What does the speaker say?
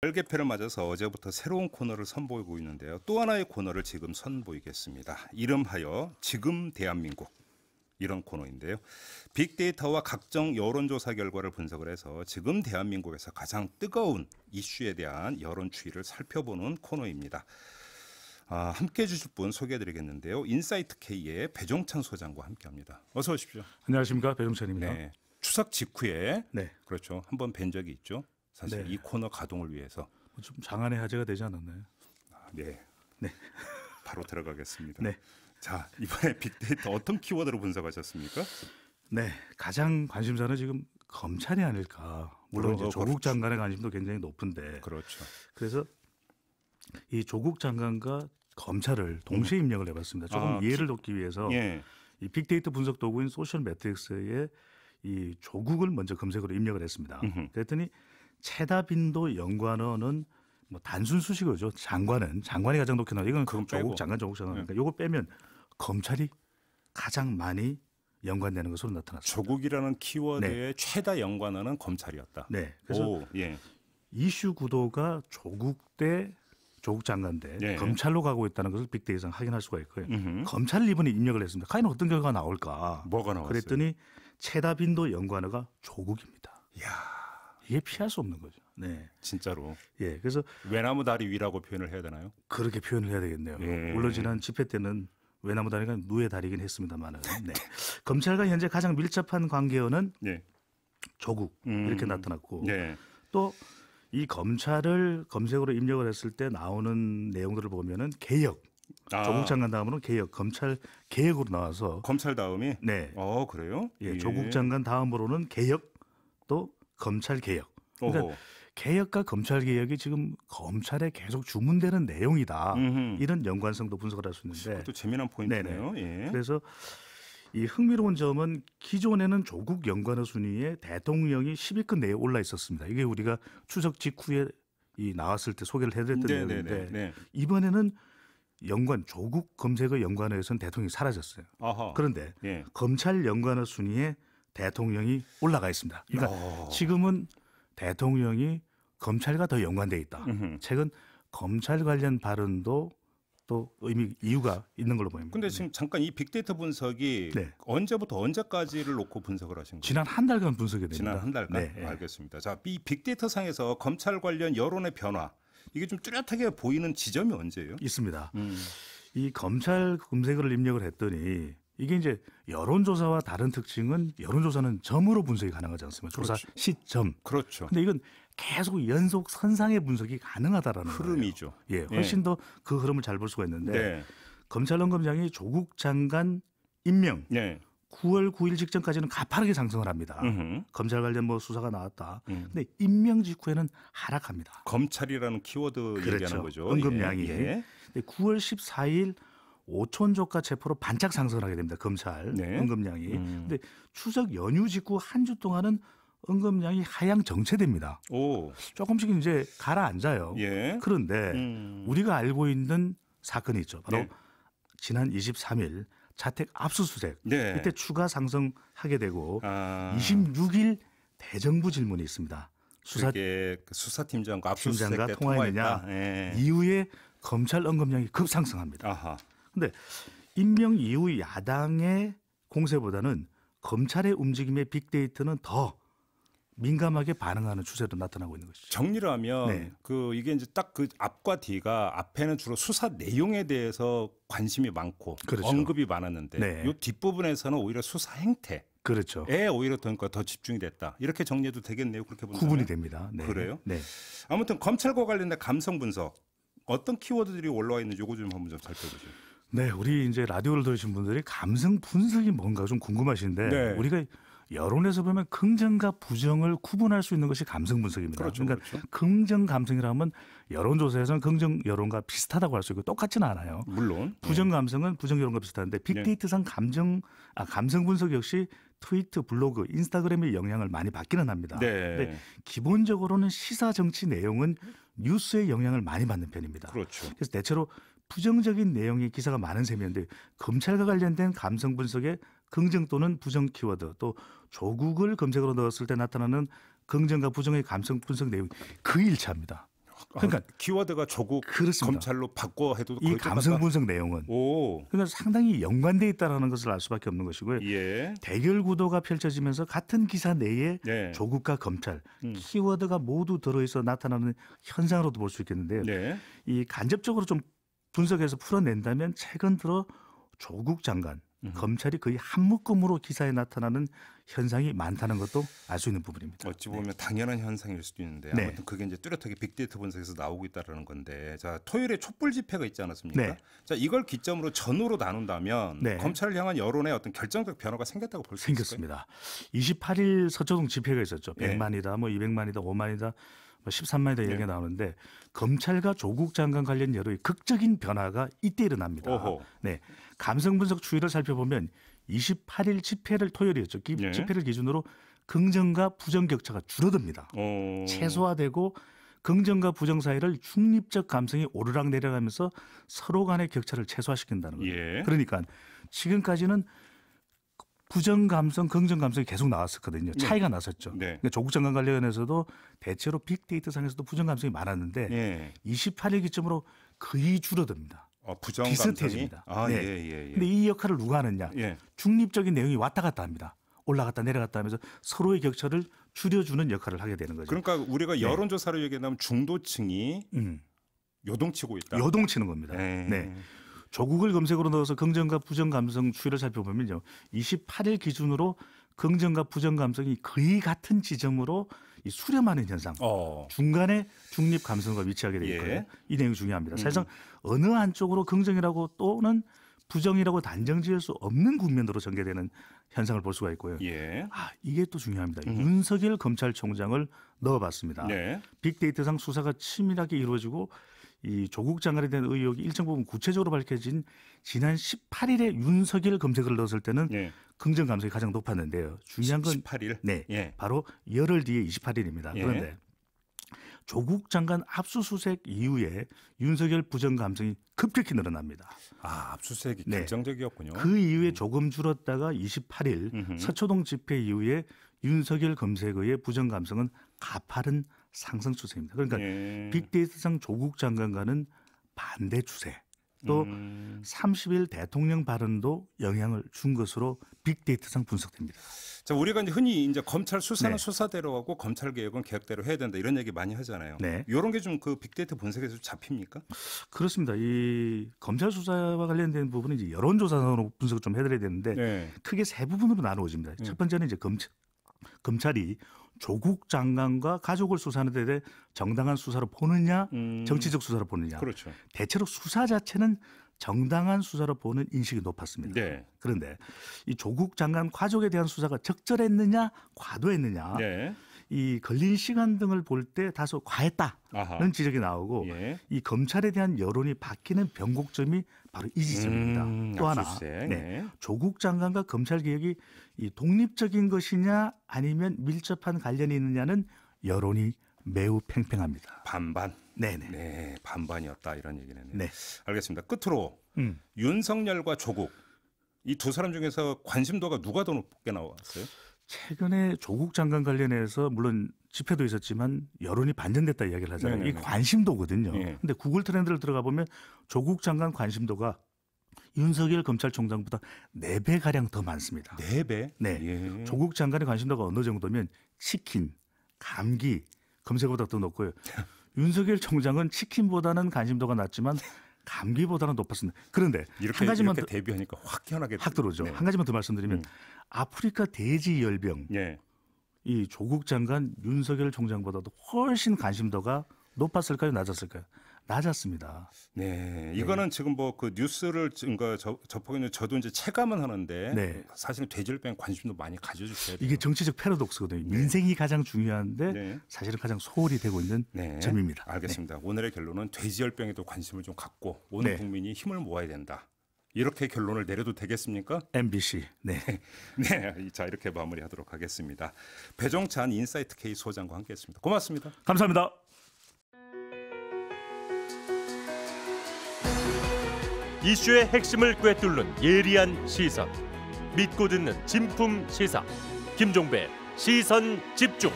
설 개편을 맞아서 어제부터 새로운 코너를 선보이고 있는데요. 또 하나의 코너를 지금 선보이겠습니다. 이름하여 지금 대한민국. 이런 코너인데요. 빅데이터와 각종 여론조사 결과를 분석을 해서 지금 대한민국에서 가장 뜨거운 이슈에 대한 여론 추이를 살펴보는 코너입니다. 함께 해주실 분 소개해드리겠는데요. 인사이트K의 배종찬 소장과 함께합니다. 어서 오십시오. 안녕하십니까, 배종찬입니다. 네, 추석 직후에 네. 그렇죠. 한번 뵌 적이 있죠. 사실 네. 이 코너 가동을 위해서. 좀 장안의 화제가 되지 않았나요? 네. 네. 바로 들어가겠습니다. 네. 자, 이번에 빅데이터 어떤 키워드로 분석하셨습니까? 네, 가장 관심사는 지금 검찰이 아닐까. 물론 이제 조국 그렇죠. 장관의 관심도 굉장히 높은데. 그렇죠. 그래서 이 조국 장관과 검찰을 동시에 입력을 해봤습니다. 조금 이해를 돕기 위해서 예. 이 빅데이터 분석 도구인 소셜 매트릭스에 이 조국을 먼저 검색으로 입력을 했습니다. 그랬더니 최다빈도 연관어는 뭐 단순 수식어죠. 장관이 가장 높게 나와. 이건 그건 조국 빼고. 장관. 그러니까 요거 빼면 검찰이 가장 많이 연관되는 것으로 나타났습니다. 조국이라는 키워드의 최다 연관어는 검찰이었다. 네. 그래서 오, 예. 이슈 구도가 조국 장관 대 예. 검찰로 가고 있다는 것을 빅데이터상 확인할 수가 있고요. 검찰을 이번에 입력을 했습니다. 과연 어떤 결과가 나올까? 뭐가 나왔어요? 그랬더니 최다빈도 연관어가 조국입니다. 이야, 이게 피할 수 없는 거죠. 네. 진짜로. 예. 그래서 외나무 다리 위라고 표현을 해야 되나요? 그렇게 표현을 해야 되겠네요. 예. 물론 지난 집회 때는 외나무 다리가 누에 다리긴 했습니다만은. 네. 검찰과 현재 가장 밀접한 관계어는 네. 조국 이렇게 나타났고 네. 또 이 검찰을 검색으로 입력을 했을 때 나오는 내용들을 보면은 개혁. 조국 장관 다음으로 개혁, 검찰 개혁으로 나와서 검찰 다음이? 네. 그래요? 예, 조국 장관 다음으로는 개혁 또 검찰 개혁. 그러니까 오호. 개혁과 검찰 개혁이 지금 검찰에 계속 주문되는 내용이다. 이런 연관성도 분석을 할 수 있는데. 또 재미난 포인트네요. 예. 그래서 이 흥미로운 점은 기존에는 조국 연관어 순위에 대통령이 10위권 내에 올라 있었습니다. 이게 우리가 추석 직후에 이 나왔을 때 소개를 해드렸던 내용인데 네. 이번에는 조국 검색어 연관어에서는 대통령이 사라졌어요. 아하. 그런데 예. 검찰 연관어 순위에 대통령이 올라가 있습니다. 그러니까 지금은 대통령이 검찰과 더 연관돼 있다. 최근 검찰 관련 발언도 또 이유가 있는 걸로 보입니다. 근데 지금 잠깐 이 빅데이터 분석이 네. 언제부터 언제까지를 놓고 분석을 하신 거예요? 지난 한 달간 분석이 됩니다. 지난 한 달간? 네. 알겠습니다. 자, 이 빅데이터 상에서 검찰 관련 여론의 변화, 이게 좀 뚜렷하게 보이는 지점이 언제예요? 있습니다. 이 검찰 검색어를 입력을 했더니 이게 이제 여론조사와 다른 특징은 여론조사는 점으로 분석이 가능하지 않습니까? 조사 그렇죠. 시점. 그렇죠. 근데 이건 계속 연속 선상의 분석이 가능하다라는 흐름이죠. 거예요. 예, 훨씬 더 그 흐름을 잘 볼 수가 있는데 네. 검찰총장이 조국 장관 임명 네. 9월 9일 직전까지는 가파르게 상승을 합니다. 검찰 관련 뭐 수사가 나왔다. 근데 임명 직후에는 하락합니다. 검찰이라는 키워드 얘기하는 거죠. 언급량이. 예. 근데 9월 14일 5천 조가 체포로 반짝 상승을 하게 됩니다. 검찰 네. 언급량이. 근데 추석 연휴 직후 한 주 동안은 언급량이 하향 정체됩니다. 오. 조금씩 이제 가라앉아요. 예. 그런데 우리가 알고 있는 사건이 있죠. 바로 네. 지난 23일 자택 압수수색. 네. 이때 추가 상승하게 되고 26일 26일 대정부 질문이 있습니다. 그게 수사팀장과 압수수색 팀장과 때 통화했느냐 통화했다. 예. 이후에 검찰 언급량이 급상승합니다. 아하. 그런데 임명 이후 야당의 공세보다는 검찰의 움직임의 빅데이터는 더 민감하게 반응하는 추세로 나타나고 있는 것이죠. 정리를 하면 네. 이게 이제 딱 그 앞과 뒤가 앞에는 주로 수사 내용에 대해서 관심이 많고 그렇죠. 언급이 많았는데 네. 이 뒷부분에서는 오히려 수사 행태에 그렇죠. 오히려 더 집중이 됐다. 이렇게 정리해도 되겠네요. 그렇게 보면 구분이 됩니다. 네. 그래요? 네. 아무튼 검찰과 관련된 감성 분석 어떤 키워드들이 올라와 있는지 요거 좀 한번 좀 살펴보죠. 네, 우리 이제 라디오를 들으신 분들이 감성 분석이 뭔가 좀 궁금하신데 네. 우리가 여론에서 보면 긍정과 부정을 구분할 수 있는 것이 감성 분석입니다. 그렇죠, 그러니까 그렇죠. 긍정 감성이라면 여론조사에서는 긍정 여론과 비슷하다고 할 수 있고 똑같지는 않아요. 물론 부정 감성은 부정 여론과 비슷한데 빅데이터상 감성 분석 역시 트위터, 블로그, 인스타그램의 영향을 많이 받기는 합니다. 네. 근데 기본적으로는 시사 정치 내용은 뉴스의 영향을 많이 받는 편입니다. 그렇죠. 그래서 대체로 부정적인 내용의 기사가 많은 셈이었는데 검찰과 관련된 감성 분석의 긍정 또는 부정 키워드 또 조국을 검색으로 넣었을 때 나타나는 긍정과 부정의 감성 분석 내용이 그 일치합니다. 그러니까 키워드가 조국 그렇습니다. 검찰로 바꿔 해도 이 거의 감성 똑같다. 분석 내용은 오. 그러니까 상당히 연관돼 있다라는 것을 알 수밖에 없는 것이고요. 예. 대결 구도가 펼쳐지면서 같은 기사 내에 네. 조국과 검찰 키워드가 모두 들어있어 나타나는 현상으로도 볼 수 있겠는데요. 네. 이 간접적으로 좀 분석해서 풀어낸다면 최근 들어 조국 장관, 검찰이 거의 한 묶음으로 기사에 나타나는 현상이 많다는 것도 알 수 있는 부분입니다. 어찌 보면 당연한 현상일 수도 있는데 네. 아무튼 그게 이제 뚜렷하게 빅데이터 분석에서 나오고 있다는 건데 자 토요일에 촛불 집회가 있지 않았습니까? 네. 자 이걸 기점으로 전후로 나눈다면 네. 검찰을 향한 여론의 어떤 결정적 변화가 생겼다고 볼 수 있을까요? 생겼습니다. 28일 서초동 집회가 있었죠. 예. 100만이다, 뭐 200만이다, 5만이다, 뭐 13만이다 네. 얘기가 나오는데 검찰과 조국 장관 관련 여론의 극적인 변화가 이때 일어납니다. 오호. 네, 감성 분석 추이를 살펴보면 28일 집회를 토요일이었죠. 네. 집회를 기준으로 긍정과 부정 격차가 줄어듭니다. 최소화되고 긍정과 부정 사이를 중립적 감성이 오르락 내려가면서 서로 간의 격차를 최소화시킨다는 거예요. 예. 그러니까 지금까지는 부정 감성, 긍정 감성이 계속 나왔었거든요. 차이가 났었죠. 네. 그러니까 조국 장관 관련해서도 대체로 빅데이터 상에서도 부정 감성이 많았는데 예. 28일 기점으로 거의 줄어듭니다. 부정 비슷해집니다. 감성이? 네. 예. 근데 이 역할을 누가 하느냐? 예. 중립적인 내용이 왔다 갔다 합니다. 올라갔다 내려갔다 하면서 서로의 격차를 줄여주는 역할을 하게 되는 거죠. 그러니까 우리가 여론조사로 얘기하면 중도층이 음, 요동치고 있다. 요동치는 겁니다. 예. 네. 조국을 검색으로 넣어서 긍정과 부정 감성 추이를 살펴보면요. 28일 기준으로 긍정과 부정 감성이 거의 같은 지점으로 이 수렴하는 현상. 중간에 중립 감성과 위치하게 되어 있고요. 예. 이 내용이 중요합니다. 사실상 어느 한쪽으로 긍정이라고 또는 부정이라고 단정지을 수 없는 국면으로 전개되는 현상을 볼 수가 있고요. 예. 이게 또 중요합니다. 윤석열 검찰총장을 넣어봤습니다. 네. 빅데이터상 수사가 치밀하게 이루어지고 이 조국 장관에 대한 의혹이 일정 부분 구체적으로 밝혀진 지난 18일에 윤석열 검색을 넣었을 때는 예. 긍정 감성이 가장 높았는데요. 중요한 건 18일. 네, 예. 바로 열흘 뒤에 28일입니다. 예. 그런데 조국 장관 압수수색 이후에 윤석열 부정 감성이 급격히 늘어납니다. 압수수색이 네. 결정적이었군요. 그 이후에 조금 줄었다가 28일 서초동 집회 이후에 윤석열 검색의 부정 감성은 가파른 상승 추세입니다. 그러니까 예. 빅데이터상 조국 장관과는 반대 추세. 또 30일 대통령 발언도 영향을 준 것으로 빅데이터상 분석됩니다. 자, 우리가 이제 흔히 이제 검찰 수사는 네. 수사대로 하고 검찰 개혁은 개혁대로 해야 된다 이런 얘기 많이 하잖아요. 네. 이런 게 좀 그 빅데이터 분석에서 잡힙니까? 그렇습니다. 이 검찰 수사와 관련된 부분은 이제 여론조사로 분석을 좀 해드려야 되는데 네. 크게 세 부분으로 나누어집니다. 첫 번째는 이제 검찰이 조국 장관과 가족을 수사하는 데 대해 정당한 수사로 보느냐, 정치적 수사로 보느냐. 그렇죠. 대체로 수사 자체는 정당한 수사로 보는 인식이 높았습니다. 네. 그런데 이 조국 장관 가족에 대한 수사가 적절했느냐, 과도했느냐, 네. 이 걸린 시간 등을 볼 때 다소 과했다는 아하. 지적이 나오고 예. 이 검찰에 대한 여론이 바뀌는 변곡점이 바로 이 지점입니다. 또 하나, 압수수색. 네. 조국 장관과 검찰 개혁이 이 독립적인 것이냐 아니면 밀접한 관련이 있느냐는 여론이 매우 팽팽합니다. 반반. 네네. 네, 반반이었다 이런 얘기는. 네. 알겠습니다. 끝으로 음. 윤석열과 조국 이 두 사람 중에서 관심도가 누가 더 높게 나왔어요? 최근에 조국 장관 관련해서 물론 집회도 있었지만 여론이 반전됐다 이야기를 하잖아요. 네네네. 이 관심도거든요. 예. 근데 구글 트렌드를 들어가 보면 조국 장관 관심도가 윤석열 검찰총장보다 4배 가량 더 많습니다. 4배? 네. 예. 조국 장관의 관심도가 어느 정도면 치킨, 감기 검색보다 더 높고요. 윤석열 총장은 치킨보다는 관심도가 낮지만 감기보다는 높았습니다. 그런데 이렇게, 한 가지만 이렇게 대비하니까 확 희한하게 확 들어오죠. 네. 한 가지만 더 말씀드리면 아프리카 돼지 열병 예. 이 조국 장관 윤석열 총장보다도 훨씬 관심도가 높았을까요, 낮았을까요? 낮았습니다. 네, 이거는 지금 뭐 그 뉴스를 지금 접하고 있는 저도 이제 체감은 하는데 네. 사실은 돼지열병에 관심도 많이 가져주셔야 돼요. 이게 정치적 패러독스거든요. 민생이 가장 중요한데 네. 사실은 가장 소홀히 되고 있는 네, 점입니다. 알겠습니다. 오늘의 결론은 돼지열병에도 관심을 좀 갖고 온 네. 국민이 힘을 모아야 된다. 이렇게 결론을 내려도 되겠습니까? MBC. 네. 네, 자 이렇게 마무리하도록 하겠습니다. 배종찬 인사이트 K 소장과 함께했습니다. 고맙습니다. 감사합니다. 이슈의 핵심을 꿰뚫는 예리한 시선, 믿고 듣는 진품 시사 김종배 시선 집중.